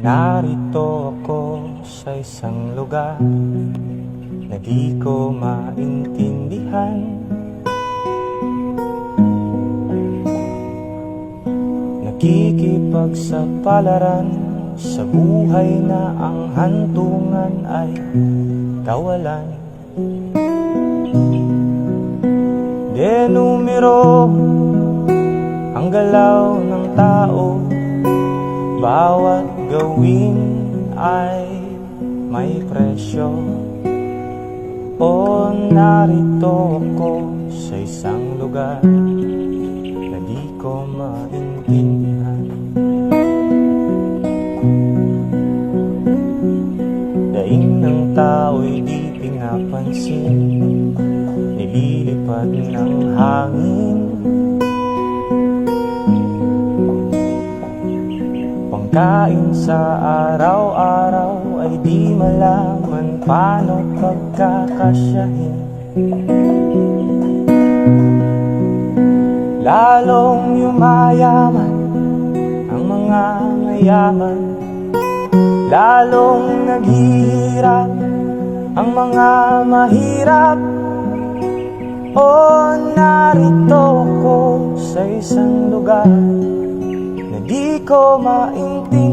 Narito ako sa isang lugar na di ko maintindihan. Nakikipagsapalaran sa buhay na ang hantungan ay kawalan. Denumero ang galaw ng tao, bawat gawin ay may presyo. O narito ako sa isang lugar na di ko maintindihan. Daing ng tao'y di pinapansin, nililipad ng hangin. Pangkain sa araw-araw ay di malaman paano pagkakasyahin. Lalong yumayaman ang mga mayaman, lalong naghihirap ang mga mahirap. O narito ko sa isang lugar na di ko maintindihan.